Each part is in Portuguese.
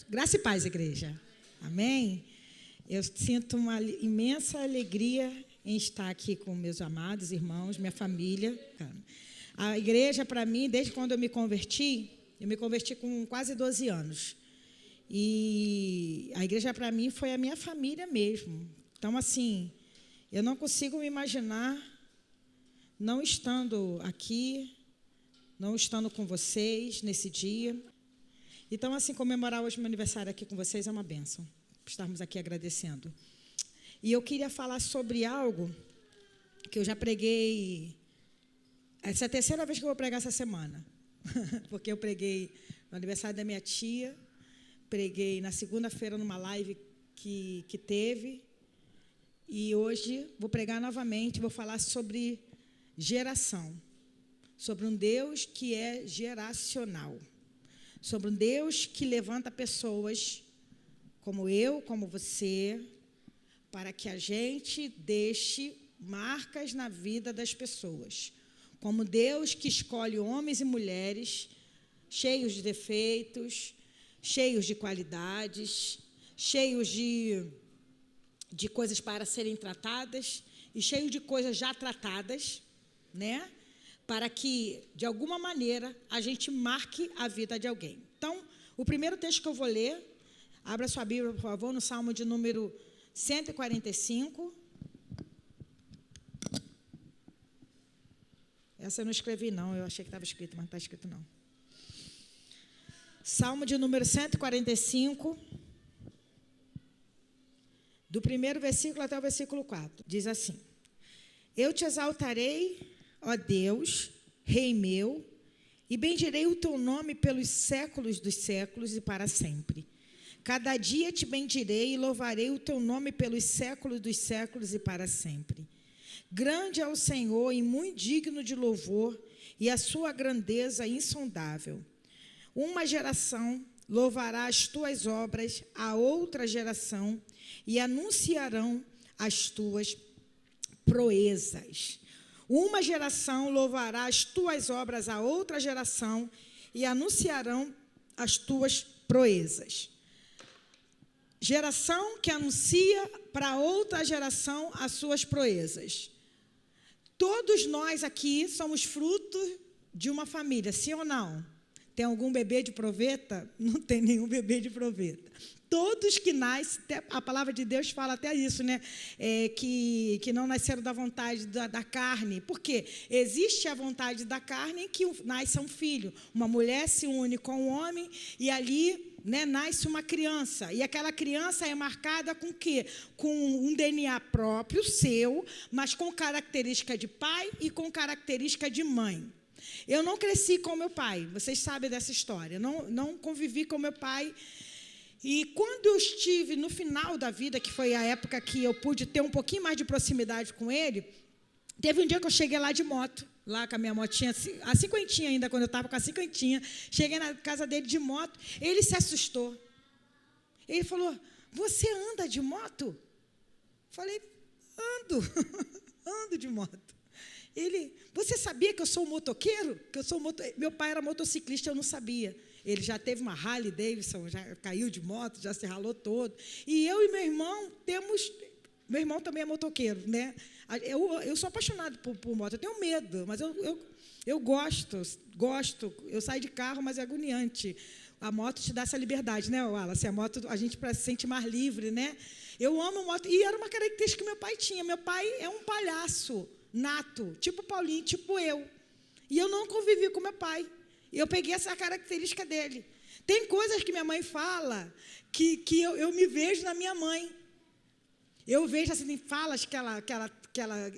Graça e paz, igreja. Amém? Eu sinto uma imensa alegria em estar aqui com meus amados irmãos, minha família. A igreja, para mim, desde quando eu me converti com quase 12 anos. E a igreja, para mim, foi a minha família mesmo. Então, assim, eu não consigo me imaginar não estando aqui, não estando com vocês nesse dia. Então, assim, comemorar hoje meu aniversário aqui com vocês é uma bênção. Estarmos aqui agradecendo. E eu queria falar sobre algo que eu já preguei. Essa é a terceira vez que eu vou pregar essa semana. Porque eu preguei no aniversário da minha tia, preguei na segunda-feira numa live que teve, e hoje vou pregar novamente, vou falar sobre geração, sobre um Deus que é geracional, sobre um Deus que levanta pessoas como eu, como você, para que a gente deixe marcas na vida das pessoas. Como Deus que escolhe homens e mulheres cheios de defeitos, cheios de qualidades, cheios de coisas para serem tratadas e cheios de coisas já tratadas, né? Para que, de alguma maneira, a gente marque a vida de alguém. Então, o primeiro texto que eu vou ler, abra sua Bíblia, por favor, no Salmo de número 145. Essa eu não escrevi, não. Eu achei que estava escrito, mas não está escrito, não. Salmo de número 145, do primeiro versículo até o versículo 4. Diz assim: Eu te exaltarei, ó Deus, Rei meu, e bendirei o teu nome pelos séculos dos séculos e para sempre. Cada dia te bendirei e louvarei o teu nome pelos séculos dos séculos e para sempre. Grande é o Senhor e muito digno de louvor, e a sua grandeza insondável. Uma geração louvará as tuas obras a outra geração e anunciarão as tuas proezas. Uma geração louvará as tuas obras a outra geração e anunciarão as tuas proezas. Geração que anuncia para outra geração as suas proezas. Todos nós aqui somos fruto de uma família, sim ou não? Tem algum bebê de proveta? Não tem nenhum bebê de proveta. Todos que nascem, a palavra de Deus fala até isso, né? Que não nasceram da vontade da carne. Por quê? Existe a vontade da carne em que nasce um filho. Uma mulher se une com um homem e ali, né, nasce uma criança. E aquela criança é marcada com o quê? Com um DNA próprio, seu, mas com característica de pai e com característica de mãe. Eu não cresci com meu pai, vocês sabem dessa história. Não convivi com meu pai. E quando eu estive no final da vida, que foi a época que eu pude ter um pouquinho mais de proximidade com ele, teve um dia que eu cheguei lá de moto, lá com a minha motinha, a cinquentinha ainda, quando eu estava com a cinquentinha, cheguei na casa dele de moto, ele se assustou. Ele falou: você anda de moto? Falei: ando, ando de moto. Ele: você sabia que eu sou um motoqueiro? Meu pai era motociclista, eu não sabia. Ele já teve uma Harley Davidson, já caiu de moto, já se ralou todo. E eu e meu irmão temos... Meu irmão também é motoqueiro, né? Eu sou apaixonado por moto, eu tenho medo, mas eu gosto. Eu saio de carro, mas é agoniante. A moto te dá essa liberdade, né, Wallace? A moto, a gente se sente mais livre, né? Eu amo moto, e era uma característica que meu pai tinha. Meu pai é um palhaço nato, tipo Paulinho, tipo eu. E eu não convivi com meu pai. E eu peguei essa característica dele. Tem coisas que minha mãe fala que eu me vejo na minha mãe. Eu vejo assim, falas que ela,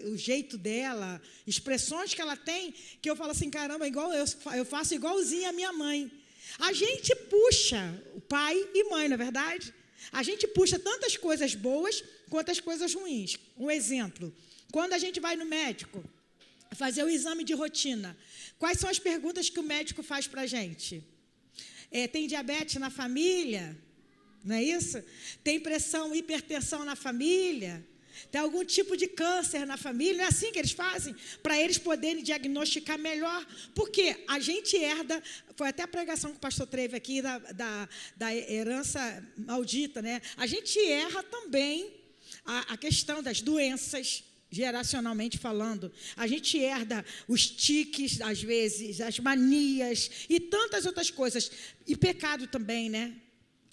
o jeito dela, expressões que ela tem, que eu falo assim: caramba, igual eu faço igualzinho a minha mãe. A gente puxa o pai e mãe, não é verdade? A gente puxa tantas coisas boas quanto as coisas ruins. Um exemplo: quando a gente vai no médico fazer o exame de rotina, quais são as perguntas que o médico faz para a gente? Tem diabetes na família? Não é isso? Tem pressão, hipertensão na família? Tem algum tipo de câncer na família, não é assim que eles fazem? Para eles poderem diagnosticar melhor. Porque a gente herda, foi até a pregação que o pastor teve aqui da herança maldita, né? A gente erra também a questão das doenças, geracionalmente falando. A gente herda os tiques, às vezes, as manias e tantas outras coisas. E pecado também, né?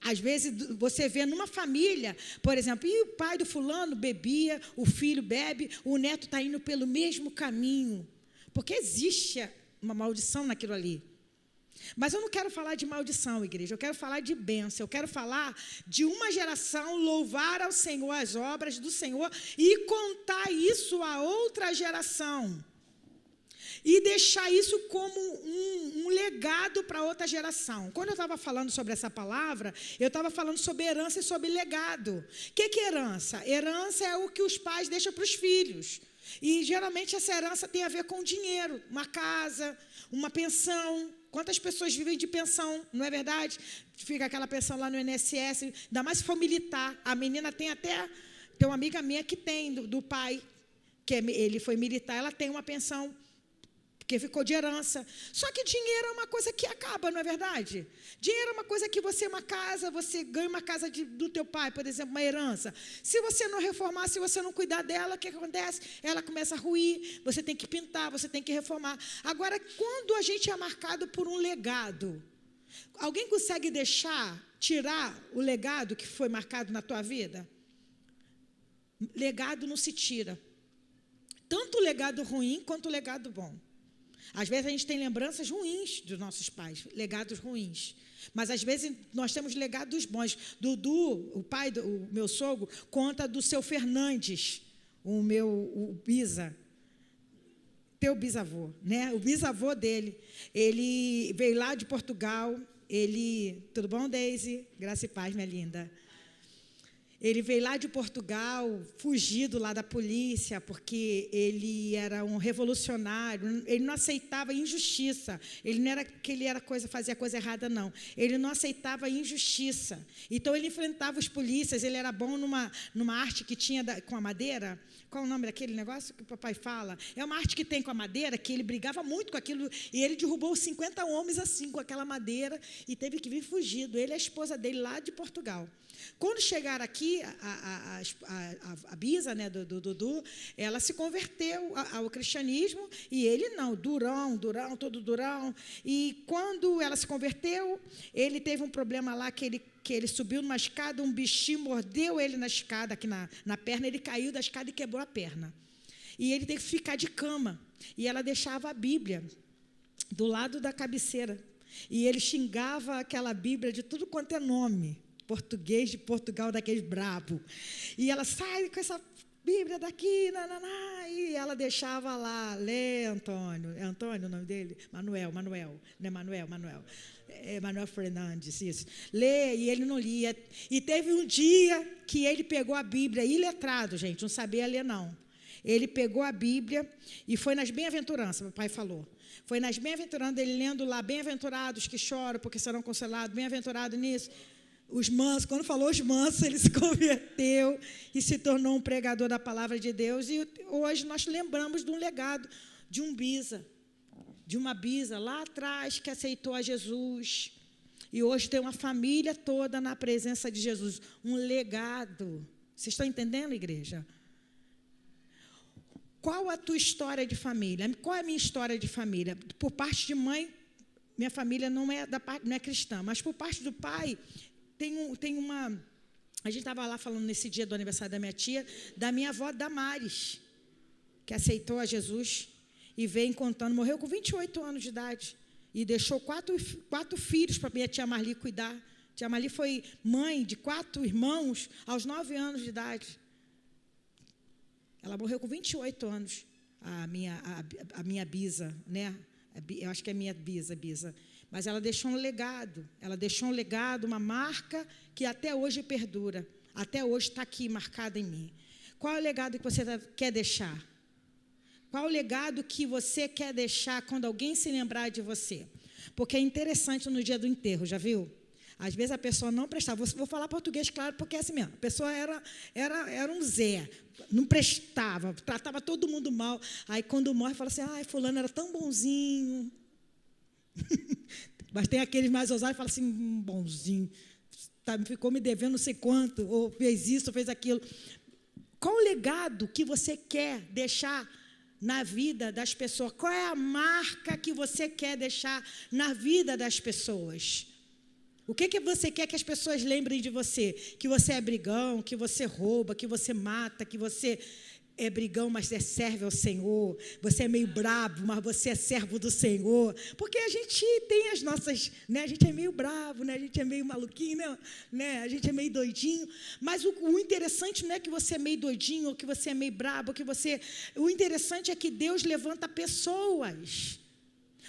Às vezes, você vê numa família, por exemplo, e o pai do fulano bebia, o filho bebe, o neto está indo pelo mesmo caminho. Porque existe uma maldição naquilo ali. Mas eu não quero falar de maldição, igreja. Eu quero falar de bênção. Eu quero falar de uma geração louvar ao Senhor as obras do Senhor e contar isso a outra geração. E deixar isso como um legado para outra geração. Quando eu estava falando sobre essa palavra, eu estava falando sobre herança e sobre legado. O que é herança? Herança é o que os pais deixam para os filhos. E, geralmente, essa herança tem a ver com dinheiro. Uma casa, uma pensão. Quantas pessoas vivem de pensão, não é verdade? Fica aquela pensão lá no INSS, ainda mais se for militar. A menina tem uma amiga minha que tem, do pai, que ele foi militar, ela tem uma pensão, porque ficou de herança. Só que dinheiro é uma coisa que acaba, não é verdade? Dinheiro é uma coisa que você ganha uma casa do teu pai, por exemplo, uma herança. Se você não reformar, se você não cuidar dela, o que acontece? Ela começa a ruir, você tem que pintar, você tem que reformar. Agora, quando a gente é marcado por um legado, alguém consegue tirar o legado que foi marcado na tua vida? Legado não se tira. Tanto o legado ruim quanto o legado bom. Às vezes a gente tem lembranças ruins dos nossos pais, legados ruins. Mas às vezes nós temos legados bons. Dudu, o meu sogro, conta do seu Fernandes, o bisa, teu bisavô, né? O bisavô dele. Ele veio lá de Portugal. Tudo bom, Deise? Graça e paz, minha linda. Ele veio lá de Portugal, fugido lá da polícia, porque ele era um revolucionário, ele não aceitava injustiça, ele não era que ele fazia coisa errada, não. Ele não aceitava injustiça. Então, ele enfrentava os polícias, ele era bom numa arte que tinha com a madeira. Qual o nome daquele negócio que o papai fala? É uma arte que tem com a madeira, que ele brigava muito com aquilo, e ele derrubou 50 homens assim, com aquela madeira, e teve que vir fugido. Ele e a esposa dele lá de Portugal. Quando chegaram aqui, a bisa, né, do Dudu, ela se converteu ao cristianismo, e ele não, todo durão. E quando ela se converteu, ele teve um problema lá que ele subiu numa escada, um bichinho mordeu ele na escada, aqui na perna, ele caiu da escada e quebrou a perna. E ele teve que ficar de cama. E ela deixava a Bíblia do lado da cabeceira. E ele xingava aquela Bíblia de tudo quanto é nome. Português de Portugal, daquele brabo. E ela sai com essa Bíblia daqui, e ela deixava lá, lê, Antônio. É Antônio o nome dele? Manuel. Não é Manuel. É Manuel Fernandes, isso. Lê, e ele não lia. E teve um dia que ele pegou a Bíblia, iletrado, gente, não sabia ler, não. Ele pegou a Bíblia e foi nas bem-aventuranças, meu pai falou. Foi nas bem-aventuranças, ele lendo lá, bem-aventurados que choram, porque serão consolados, bem-aventurado nisso. Os mansos, quando falou os mansos, ele se converteu e se tornou um pregador da palavra de Deus. E hoje nós lembramos de um legado de uma bisa lá atrás que aceitou a Jesus. E hoje tem uma família toda na presença de Jesus. Um legado. Vocês estão entendendo, igreja? Qual a tua história de família? Qual é a minha história de família? Por parte de mãe, minha família não é cristã, mas por parte do pai, tem uma... A gente estava lá falando nesse dia do aniversário da minha tia, da minha avó Damares, que aceitou a Jesus e veio contando, morreu com 28 anos de idade e deixou quatro filhos para minha tia Marli cuidar. Tia Marli foi mãe de 4 irmãos aos 9 anos de idade. Ela morreu com 28 anos, a minha bisa, né? Eu acho que é minha bisa. Mas ela deixou um legado, uma marca que até hoje perdura, até hoje está aqui marcada em mim. Qual é o legado que você quer deixar? Qual é o legado que você quer deixar quando alguém se lembrar de você? Porque é interessante no dia do enterro, já viu? Às vezes a pessoa não prestava. Vou falar português, claro, porque é assim mesmo. A pessoa era um Zé, não prestava, tratava todo mundo mal. Aí, quando morre, fala assim, ai, fulano era tão bonzinho. Mas tem aqueles mais ousados que falam assim, bonzinho, ficou me devendo não sei quanto, ou fez isso, ou fez aquilo. Qual o legado que você quer deixar na vida das pessoas? Qual é a marca que você quer deixar na vida das pessoas? O que você quer que as pessoas lembrem de você? Que você é brigão, que você rouba, que você mata, que você é brigão, mas serve ao Senhor. Você é meio brabo, mas você é servo do Senhor. Porque a gente tem as nossas, né? A gente é meio bravo, né? A gente é meio maluquinho, né? A gente é meio doidinho. Mas o interessante não é que você é meio doidinho, ou que você é meio brabo, ou que você... O interessante é que Deus levanta pessoas.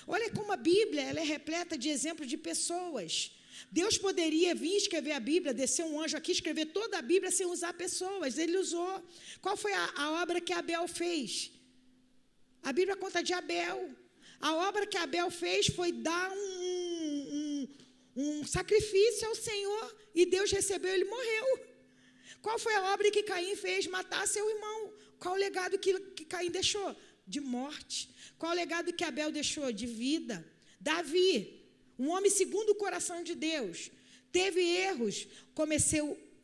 Olha como a Bíblia, ela é repleta de exemplos de pessoas. Deus poderia vir escrever a Bíblia, descer um anjo aqui, escrever toda a Bíblia sem usar pessoas. Ele usou. Qual foi a obra que Abel fez? A Bíblia conta de Abel. A obra que Abel fez foi dar um sacrifício ao Senhor, e Deus recebeu, ele morreu. Qual foi a obra que Caim fez? Matar seu irmão. Qual o legado que Caim deixou? De morte. Qual o legado que Abel deixou? De vida. Davi, um homem segundo o coração de Deus, teve erros,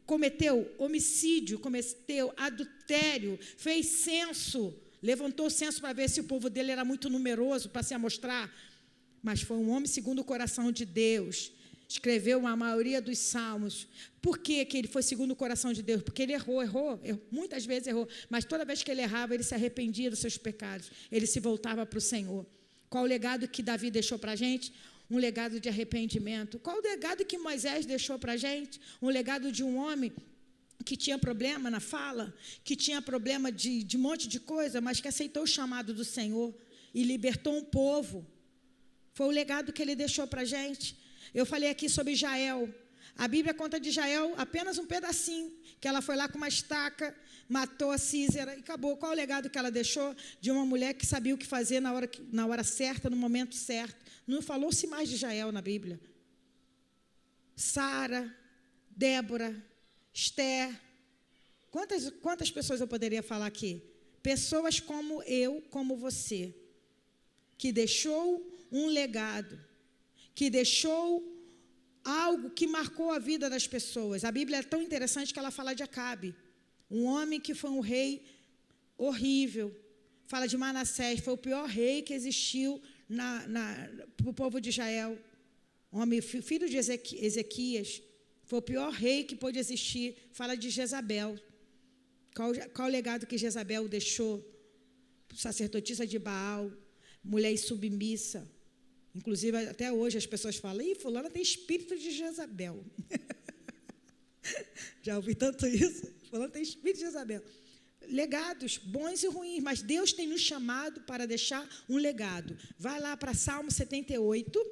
cometeu homicídio, cometeu adultério, fez censo, levantou o censo para ver se o povo dele era muito numeroso para se amostrar, mas foi um homem segundo o coração de Deus, escreveu a maioria dos salmos. Por que ele foi segundo o coração de Deus? Porque ele errou, muitas vezes errou, mas toda vez que ele errava, ele se arrependia dos seus pecados, ele se voltava para o Senhor. Qual o legado que Davi deixou para a gente? Um legado de arrependimento. Qual o legado que Moisés deixou para a gente? Um legado de um homem que tinha problema na fala, que tinha problema de um monte de coisa, mas que aceitou o chamado do Senhor e libertou um povo. Foi o legado que ele deixou para a gente. Eu falei aqui sobre Jael. A Bíblia conta de Jael apenas um pedacinho, que ela foi lá com uma estaca, matou a Císera e acabou. Qual o legado que ela deixou? De uma mulher que sabia o que fazer na hora certa, no momento certo. Não falou-se mais de Jael na Bíblia. Sara, Débora, Esther. Quantas pessoas eu poderia falar aqui? Pessoas como eu, como você, que deixou um legado, que deixou algo que marcou a vida das pessoas. A Bíblia é tão interessante que ela fala de Acabe, um homem que foi um rei horrível. Fala de Manassés, foi o pior rei que existiu para o povo de Israel. Homem, filho de Ezequias, foi o pior rei que pôde existir. Fala de Jezabel. Qual o legado que Jezabel deixou? Sacerdotisa de Baal, mulher insubmissa. Inclusive, até hoje as pessoas falam, fulana tem espírito de Jezabel. Já ouvi tanto isso. Fulana tem espírito de Jezabel. Legados bons e ruins, mas Deus tem nos chamado para deixar um legado. Vai lá para Salmo 78.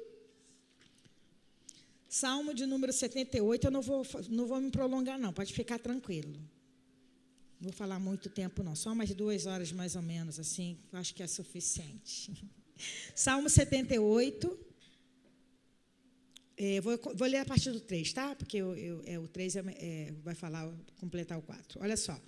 Salmo de número 78, eu não vou me prolongar não, pode ficar tranquilo. Não vou falar muito tempo não, só umas 2 horas mais ou menos, assim, acho que é suficiente. Salmo 78, vou ler a partir do 3, tá? Porque o 3 vai completar o 4. Olha só.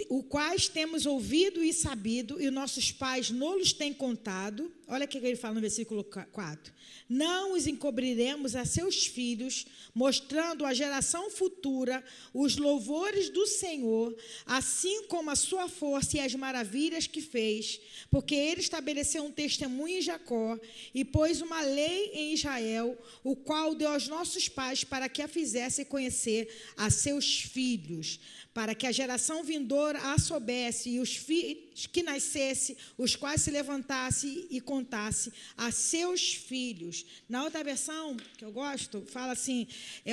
O quais temos ouvido e sabido, e nossos pais nos têm contado. Olha o que ele fala no versículo 4. Não os encobriremos a seus filhos, mostrando à geração futura os louvores do Senhor, assim como a sua força e as maravilhas que fez, porque ele estabeleceu um testemunho em Jacó e pôs uma lei em Israel, o qual deu aos nossos pais para que a fizesse conhecer a seus filhos, para que a geração vindoura a soubesse, e os filhos que nascesse, os quais se levantasse e contasse a seus filhos. Na outra versão, que eu gosto, fala assim,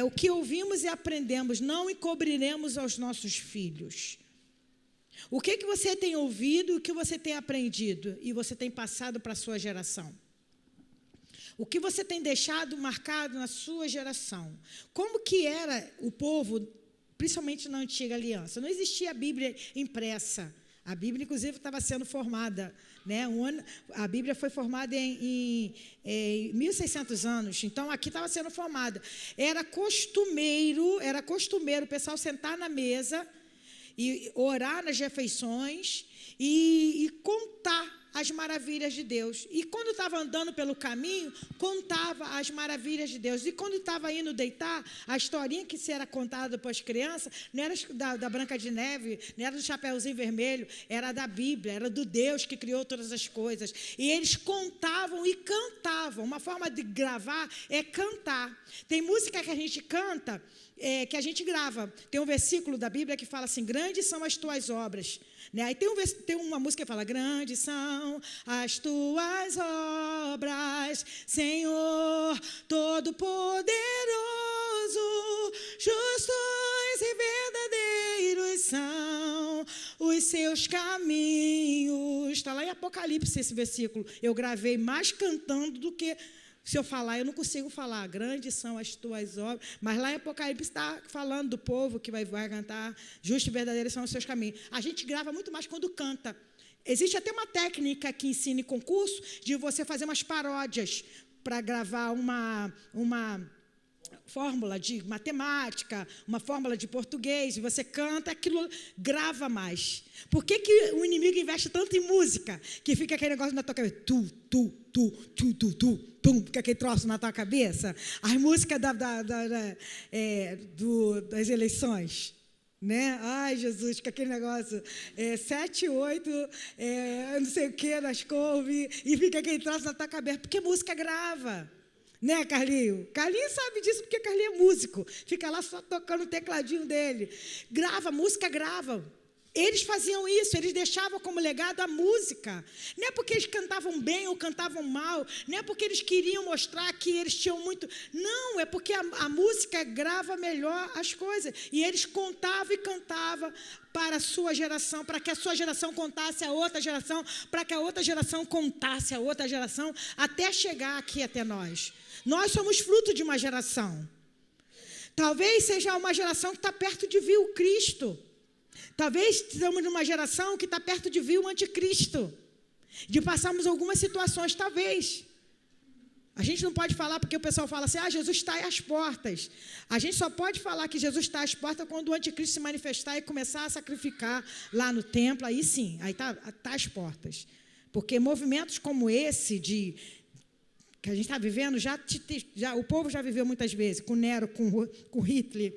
o que ouvimos e aprendemos, não encobriremos aos nossos filhos. O que você tem ouvido, o que você tem aprendido, e você tem passado para a sua geração? O que você tem deixado marcado na sua geração? Como que era o povo, principalmente na antiga aliança? Não existia a Bíblia impressa. A Bíblia, inclusive, estava sendo formada né? A Bíblia foi formada em 1.600 anos, então aqui estava sendo formada. Era costumeiro o pessoal sentar na mesa e orar nas refeições e contar as maravilhas de Deus. E quando estava andando pelo caminho, contava as maravilhas de Deus. E quando estava indo deitar, a historinha que se era contada para as crianças, não era da Branca de Neve, não era do Chapeuzinho Vermelho, era da Bíblia, era do Deus que criou todas as coisas. E eles contavam e cantavam. Uma forma de gravar é cantar. Tem música que a gente canta, que a gente grava. Tem um versículo da Bíblia que fala assim: grandes são as tuas obras. Né? Aí tem uma música que fala: grandes são as tuas obras, Senhor Todo-Poderoso, justos e verdadeiros são os seus caminhos. Está lá em Apocalipse esse versículo. Eu gravei mais cantando do que... Se eu falar, eu não consigo falar. Grandes são as tuas obras. Mas lá em Apocalipse está falando do povo que vai cantar. Justos e verdadeiros são os seus caminhos. A gente grava muito mais quando canta. Existe até uma técnica que ensina em concurso de você fazer umas paródias para gravar uma fórmula de matemática, uma fórmula de português, e você canta, aquilo grava mais. Por que o inimigo investe tanto em música, que fica aquele negócio na tua cabeça? Fica aquele troço na tua cabeça? As músicas das eleições, né? Ai, Jesus, fica aquele negócio, 7, 8, não sei o que, nas couve, e fica aquele troço na tua cabeça, porque música grava. Né, Carlinho? Carlinho sabe disso porque Carlinho é músico. Fica lá só tocando o tecladinho dele. Grava, música grava. Eles faziam isso, eles deixavam como legado a música. Não é porque eles cantavam bem ou cantavam mal, não é porque eles queriam mostrar que eles tinham muito... Não, é porque a música grava melhor as coisas. E eles contavam e cantavam para a sua geração, para que a sua geração contasse a outra geração, para que a outra geração contasse a outra geração, até chegar aqui até nós. Nós somos fruto de uma geração. Talvez seja uma geração que está perto de vir o Cristo. Talvez estamos numa geração que está perto de vir o anticristo. De passarmos algumas situações, talvez. A gente não pode falar porque o pessoal fala assim: Jesus está às portas. A gente só pode falar que Jesus está às portas quando o anticristo se manifestar e começar a sacrificar lá no templo. Aí sim, aí está às portas. Porque movimentos como esse que a gente está vivendo, o povo já viveu muitas vezes, com Nero, com Hitler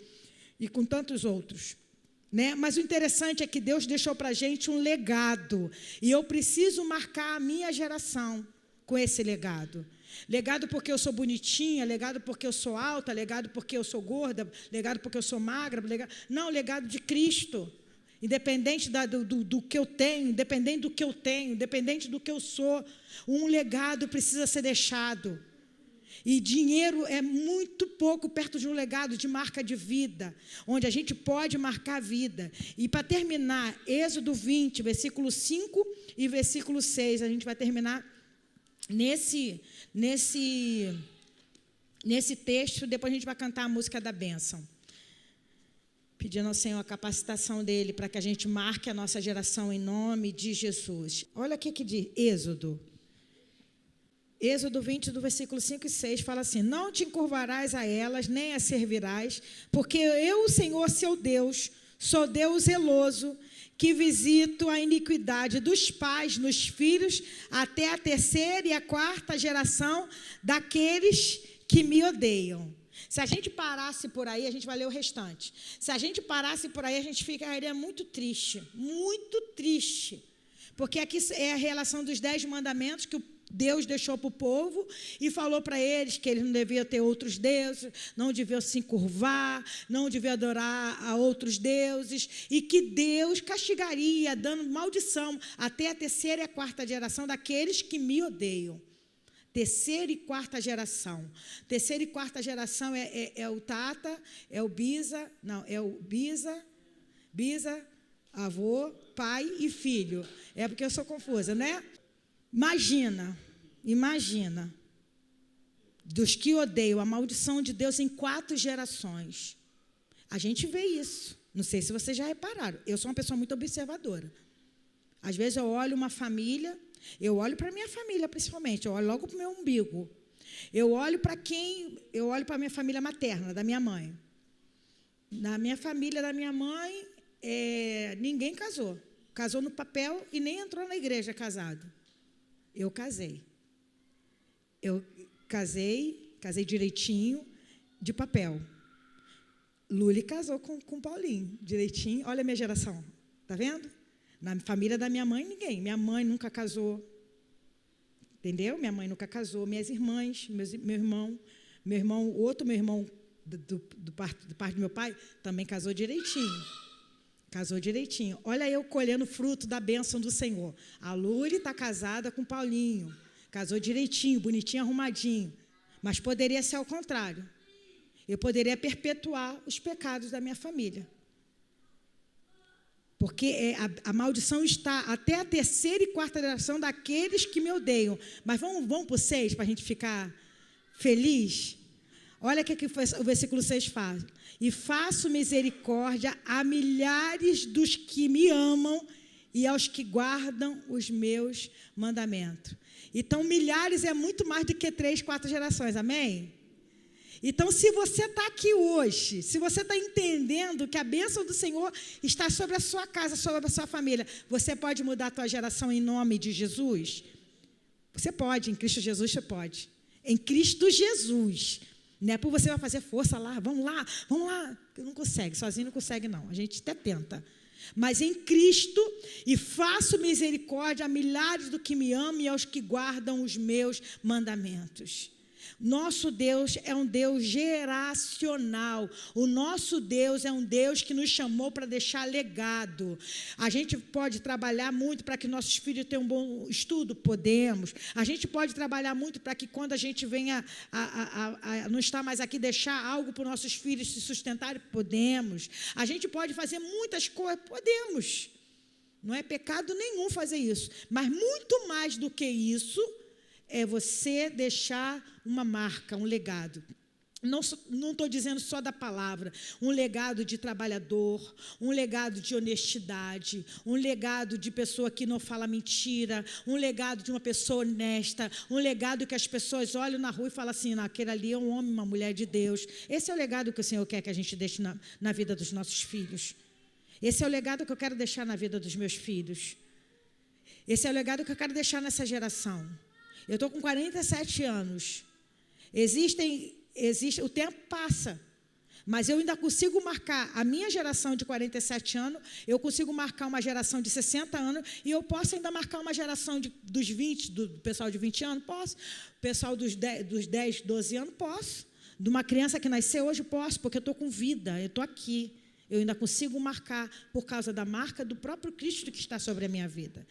e com tantos outros. Né? Mas o interessante é que Deus deixou para a gente um legado. E eu preciso marcar a minha geração com esse legado. Legado porque eu sou bonitinha, legado porque eu sou alta, legado porque eu sou gorda, legado porque eu sou magra. Não, legado de Cristo. Independente do que eu tenho, independente do que eu tenho, independente do que eu sou, um legado precisa ser deixado. E dinheiro é muito pouco perto de um legado de marca de vida, onde a gente pode marcar a vida. E para terminar, Êxodo 20, versículo 5 e versículo 6, a gente vai terminar nesse texto, depois a gente vai cantar a música da bênção. Pedindo ao Senhor a capacitação dele para que a gente marque a nossa geração em nome de Jesus. Olha o que diz Êxodo 20, do versículo 5 e 6, fala assim: não te encurvarás a elas, nem as servirás, porque eu, o Senhor, seu Deus, sou Deus zeloso, que visito a iniquidade dos pais nos filhos, até a 3ª e a 4ª geração daqueles que me odeiam. Se a gente parasse por aí, a gente vai ler o restante. Se a gente parasse por aí, a gente ficaria muito triste, porque aqui é a relação dos 10 mandamentos que Deus deixou para o povo e falou para eles que eles não deviam ter outros deuses, não deviam se encurvar, não deviam adorar a outros deuses, e que Deus castigaria, dando maldição até a 3ª e a 4ª geração daqueles que me odeiam. 3ª e 4ª geração. 3ª e 4ª geração é o Tata, é o Bisa, avô, pai e filho. É porque eu sou confusa, né? Imagina, dos que odeiam a maldição de Deus em 4 gerações. A gente vê isso. Não sei se vocês já repararam. Eu sou uma pessoa muito observadora. Às vezes eu olho uma família, Eu olho para a minha família, principalmente. Eu olho logo para o meu umbigo. Eu olho para a minha família materna, da minha mãe. Na minha família, da minha mãe, ninguém casou. Casou no papel e nem entrou na igreja casado. Eu casei. Eu casei direitinho, de papel. Luli casou com Paulinho, direitinho. Olha a minha geração, tá vendo? Na família da minha mãe, ninguém. Minha mãe nunca casou. Entendeu? Minha mãe nunca casou. Minhas irmãs, meu irmão, outro meu irmão do parte do meu pai, também casou direitinho. Casou direitinho. Olha eu colhendo fruto da bênção do Senhor. A Luli está casada com Paulinho. Casou direitinho, bonitinho, arrumadinho. Mas poderia ser ao contrário. Eu poderia perpetuar os pecados da minha família. Porque a maldição está até a terceira e quarta geração daqueles que me odeiam. Mas vamos para o 6, para a gente ficar feliz? Olha o que o versículo 6 fala. E faço misericórdia a milhares dos que me amam e aos que guardam os meus mandamentos. Então, milhares é muito mais do que 3, 4 gerações, amém? Então, se você está aqui hoje, se você está entendendo que a bênção do Senhor está sobre a sua casa, sobre a sua família, você pode mudar a tua geração em nome de Jesus? Você pode, em Cristo Jesus você pode. Em Cristo Jesus. Não é por você vai fazer força lá, vamos lá. Não consegue, sozinho não consegue não, a gente até tenta. Mas em Cristo, e faço misericórdia a milhares do que me amam e aos que guardam os meus mandamentos. Nosso Deus é um Deus geracional. O nosso Deus é um Deus que nos chamou para deixar legado. A gente pode trabalhar muito para que nossos filhos tenham um bom estudo? Podemos. A gente pode trabalhar muito para que quando a gente venha a não estar mais aqui, deixar algo para os nossos filhos se sustentarem? Podemos. A gente pode fazer muitas coisas? Podemos. Não é pecado nenhum fazer isso. Mas muito mais do que isso, é você deixar uma marca, um legado. Não estou dizendo só da palavra, um legado de trabalhador, um legado de honestidade, um legado de pessoa que não fala mentira, um legado de uma pessoa honesta, um legado que as pessoas olham na rua e falam assim, aquele ali é um homem, uma mulher de Deus. Esse é o legado que o Senhor quer que a gente deixe na vida dos nossos filhos. Esse é o legado que eu quero deixar na vida dos meus filhos. Esse é o legado que eu quero deixar nessa geração. Eu estou com 47 anos. O tempo passa, mas eu ainda consigo marcar a minha geração de 47 anos, eu consigo marcar uma geração de 60 anos, e eu posso ainda marcar uma geração dos 20, do pessoal de 20 anos, posso. O pessoal dos 10, 12 anos, posso. De uma criança que nasceu hoje, posso, porque eu estou com vida, eu estou aqui. Eu ainda consigo marcar por causa da marca do próprio Cristo que está sobre a minha vida.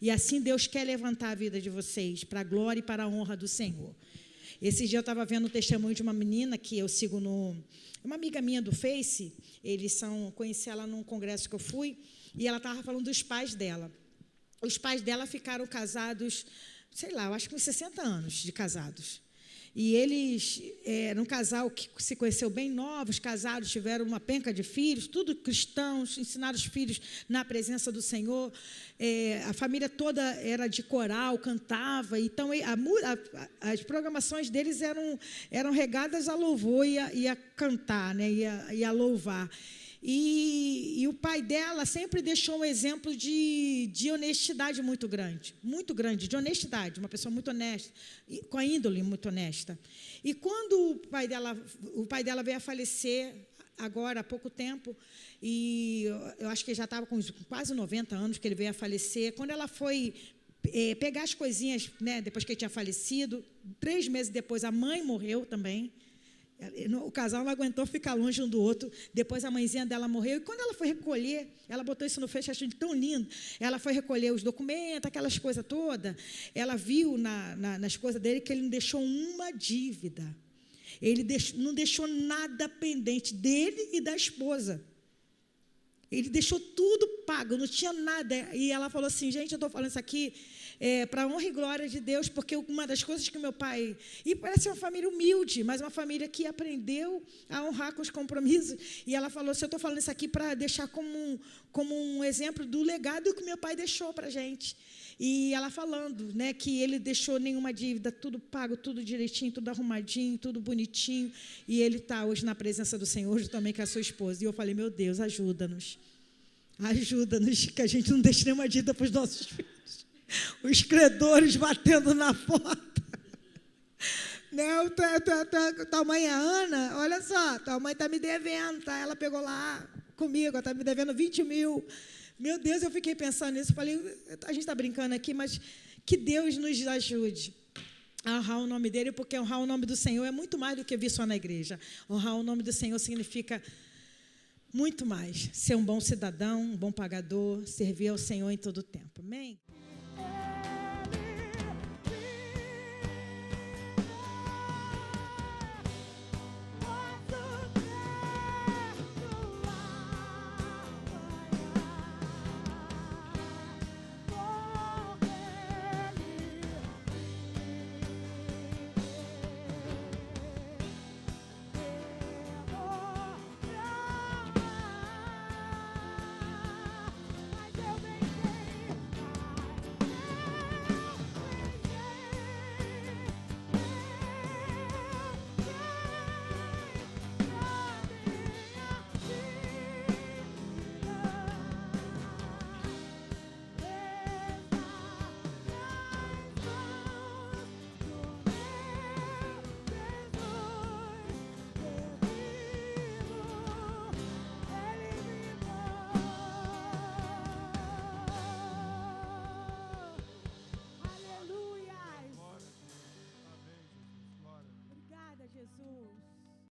E assim Deus quer levantar a vida de vocês para a glória e para a honra do Senhor. Esse dia eu estava vendo o testemunho de uma menina que eu sigo uma amiga minha do Face, conheci ela num congresso que eu fui, e ela estava falando dos pais dela. Os pais dela ficaram casados, sei lá, eu acho que uns 60 anos de casados. E eles eram um casal que se conheceu bem novos, casados, tiveram uma penca de filhos, tudo cristãos, ensinaram os filhos na presença do Senhor. A família toda era de coral, cantava. Então, as programações deles eram regadas a louvor e a cantar, né, e a louvar. E o pai dela sempre deixou um exemplo de honestidade muito grande, de honestidade, uma pessoa muito honesta, com a índole muito honesta. E quando o pai dela veio a falecer, agora há pouco tempo, e eu acho que ele já estava com quase 90 anos que ele veio a falecer, quando ela foi pegar as coisinhas, né, depois que ele tinha falecido, 3 meses depois a mãe morreu também. O casal não aguentou ficar longe um do outro. Depois a mãezinha dela morreu. E quando ela foi recolher, ela botou isso no Face, achei tão lindo. Ela foi recolher os documentos, aquelas coisas todas. Ela viu nas coisas dele que ele não deixou uma dívida. Ele não deixou nada pendente dele e da esposa. Ele deixou tudo pago, não tinha nada. E ela falou assim, gente, eu estou falando isso aqui, para a honra e glória de Deus, porque uma das coisas que meu pai... E parece uma família humilde, mas uma família que aprendeu a honrar com os compromissos. E ela falou, se eu estou falando isso aqui para deixar como um exemplo do legado que meu pai deixou para a gente. E ela falando, né, que ele deixou nenhuma dívida, tudo pago, tudo direitinho, tudo arrumadinho, tudo bonitinho. E ele está hoje na presença do Senhor, hoje também com a sua esposa. E eu falei, meu Deus, ajuda-nos. Ajuda-nos, que a gente não deixe nenhuma dívida para os nossos filhos. Os credores batendo na porta. Né? Tua mãe, a Ana, olha só, tua mãe está me devendo, tá? Ela pegou lá comigo, está me devendo 20 mil. Meu Deus, eu fiquei pensando nisso, falei, a gente está brincando aqui, mas que Deus nos ajude a honrar o nome dele, porque honrar o nome do Senhor é muito mais do que vir só na igreja. Honrar o nome do Senhor significa muito mais. Ser um bom cidadão, um bom pagador, servir ao Senhor em todo o tempo. Amém?